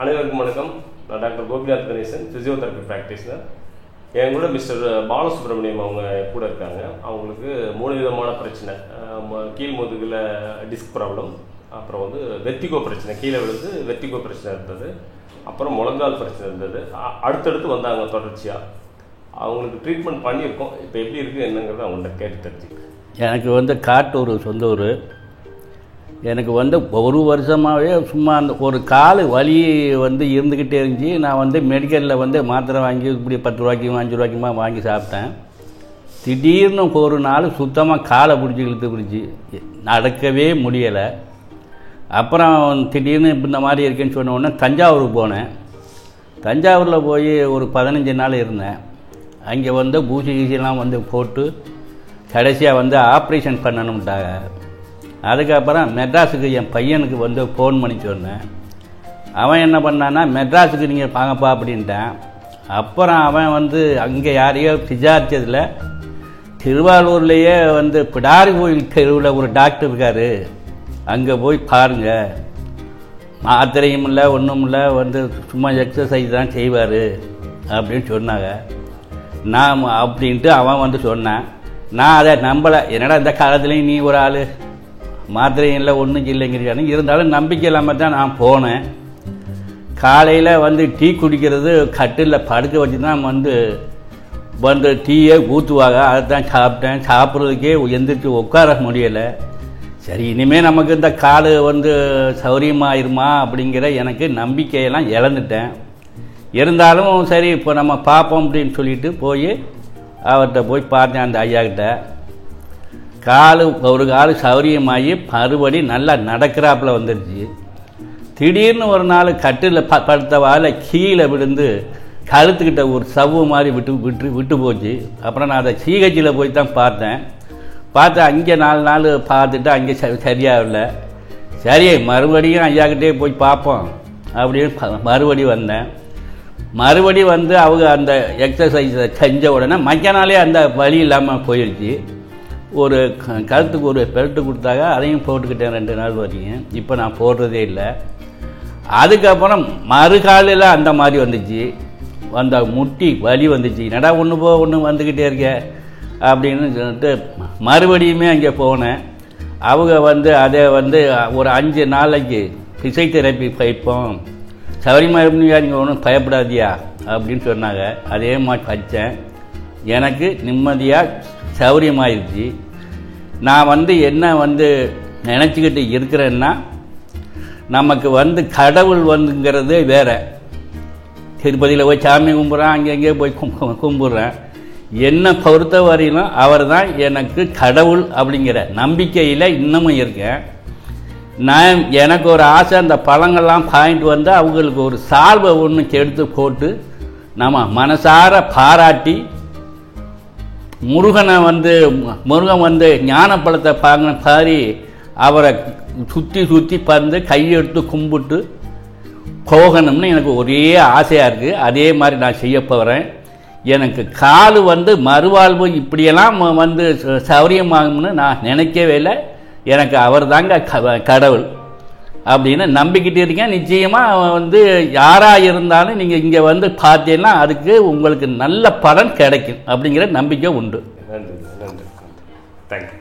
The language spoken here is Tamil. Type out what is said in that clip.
அனைவருக்கும் வணக்கம். நான் doctor Gopinath Ganesan, physiotherapy practitioner. என் கூட மிஸ்டர் பாலசுப்ரமணியம் அவங்க கூட இருக்காங்க. அவங்களுக்கு 3 விதமான பிரச்சனை. கீழ் முதுகில் டிஸ்க் ப்ராப்ளம், அப்புறம் வெர்டிகோ பிரச்சனை, கீழே விழுந்து வெர்டிகோ பிரச்சனை இருந்தது, அப்புறம் முழங்கால் பிரச்சனை இருந்தது. அடுத்தடுத்து வந்தாங்க தொடர்ச்சியாக. அவங்களுக்கு ட்ரீட்மெண்ட் பண்ணியிருக்கோம். இப்போ எப்படி இருக்குது என்னங்கிறத அவங்கள்ட்ட கேட்டு தெரிஞ்சுக்கிறேன். எனக்கு காட்டூர் சொந்த ஊர். எனக்கு ஒரு வருஷமாகவே சும்மா அந்த ஒரு கால் வலி இருந்துக்கிட்டே இருந்துச்சு. நான் மெடிக்கலில் மாத்திரை வாங்கி இப்படி 10 ரூபாய்க்கும் 5 ரூபாய்க்குமா வாங்கி சாப்பிட்டேன். திடீர்னு ஒரு நாள் சுத்தமாக காலை பிடிச்சி நடக்கவே முடியலை. அப்புறம் திடீர்னு இந்த மாதிரி இருக்குன்னு சொன்ன உடனே தஞ்சாவூருக்கு போனேன். தஞ்சாவூரில் போய் ஒரு 15 நாள் இருந்தேன். அங்கே ஊசி கீசியெல்லாம் போட்டு கடைசியாக ஆப்ரேஷன் பண்ணணும்ட்டாங்க. அதுக்கப்புறம் மெட்ராஸுக்கு என் பையனுக்கு ஃபோன் பண்ணி சொன்னேன். அவன் என்ன பண்ணான்னா, மெட்ராஸுக்கு நீங்கள் வாங்கப்பா அப்படின்ட்டான். அப்புறம் அவன் அங்கே யாரையோ விசாரித்ததில் திருவாரூர்லேயே பிடாரி கோயில் தெருவில் ஒரு டாக்டர் இருக்கார், அங்கே போய் பாருங்கள், மாத்திரையும் இல்லை ஒன்றும் இல்லை, சும்மா எக்ஸசைஸ் தான் செய்வார் அப்படின்னு சொன்னாங்க. நான் அப்படின்ட்டு அவன் சொன்னான். நான் அதை நம்பலை. என்னடா இந்த காலத்துலேயும் நீ ஒரு ஆள் மாத்திரையும் இல்லை ஒன்றும் இல்லைங்கிறானு. இருந்தாலும் நம்பிக்கை இல்லாமல் தான் நான் போனேன். காலையில் டீ குடிக்கிறது கட்டில் படுக்க வச்சு தான் டீயே ஊற்றுவாங்க. அதை தான் சாப்பிட்டேன். சாப்பிட்றதுக்கே எந்திரிச்சு உட்கார முடியலை. சரி, இனிமேல் நமக்கு இந்த கால் சௌரியமாயிருமா அப்படிங்கிற எனக்கு நம்பிக்கையெல்லாம் இழந்துட்டேன். இருந்தாலும் சரி, இப்போ நம்ம பார்ப்போம் அப்படின்னு சொல்லிட்டு போய் அவர்கிட்ட போய் பார்த்தேன். அந்த ஐயாக்கிட்ட ஒரு கால் சௌரியமாகி மறுபடி நல்லா நடக்கிறாப்புல வந்துடுச்சு. திடீர்னு ஒரு நாள் கட்டில் படுத்த வாழை கீழே விழுந்து கழுத்துக்கிட்ட ஒரு சவ்வு மாதிரி விட்டு போச்சு. அப்புறம் நான் அதை சிஹெச்சில் போய் தான் பார்த்தேன். அங்கே 4 நாள் பார்த்துட்டு அங்கே சரியாகலை. சரி, மறுபடியும் ஐயாக்கிட்டே போய் பார்ப்போம் அப்படின்னு மறுபடி வந்தேன். மறுபடி அவங்க அந்த எக்ஸசைஸை செஞ்ச உடனே மற்ற நாளே அந்த வலி இல்லாமல் போயிடுச்சு. ஒரு கழுத்துக்கு ஒரு பெல்ட்டு கொடுத்தாங்க, அதையும் போட்டுக்கிட்டேன் 2 நாள் வரைக்கும். இப்போ நான் போடுறதே இல்லை. அதுக்கப்புறம் மறுகாலில் அந்த மாதிரி வந்துச்சு. முட்டி வலி வந்துச்சு. என்னடா ஒன்று வந்துக்கிட்டே இருக்க அப்படின்னு சொல்லிட்டு மறுபடியுமே அங்கே போனேன். அவங்க அதை ஒரு 5 நாளைக்கு ஃபிசியோதெரபி வைப்போம், சௌரியமாக இருந்தியா, நீங்கள் ஒன்றும் பயப்படாதியா அப்படின்னு சொன்னாங்க. அதே மாதிரி வச்சேன். எனக்கு நிம்மதியாக சௌரியமாயிருச்சு. நான் என்ன நினச்சிக்கிட்டு இருக்கிறேன்னா, நமக்கு கடவுள் வந்துங்கிறது வேற. திருப்பதியில் போய் சாமி கும்பிட்றேன், அங்கங்கே போய் கும்பிட்றேன். என்னை பொறுத்த வரையிலும் அவர் தான் எனக்கு கடவுள் அப்படிங்கிற நம்பிக்கையில் இன்னமும் இருக்கேன். எனக்கு ஒரு ஆசை, அந்த பழங்கள்லாம் பாயிண்ட் அவங்களுக்கு ஒரு சால்வை ஒன்று எடுத்து போட்டு நம்ம மனசார பாராட்டி, முருகனை முருகன் ஞானப்பழத்தை பாரி அவரை சுற்றி கையெடுத்து கும்பிட்டு போகணும்னு எனக்கு ஒரே ஆசையாக இருக்குது. அதே மாதிரி நான் செய்ய போகிறேன். எனக்கு கால் மறுவாழ்வு இப்படியெல்லாம் சௌரியமாகும்னு நான் நினைக்கவே இல்லை. எனக்கு அவர் தாங்க கடவுள் அப்படின்னு நம்பிக்கிட்டு இருக்கேன். நிச்சயமாக யாராக இருந்தாலும் நீங்கள் இங்கே பார்த்தீங்கன்னா அதுக்கு உங்களுக்கு நல்ல பலன் கிடைக்கும் அப்படிங்கிற நம்பிக்கை உண்டு. நன்றி, நன்றி, தேங்க்யூ.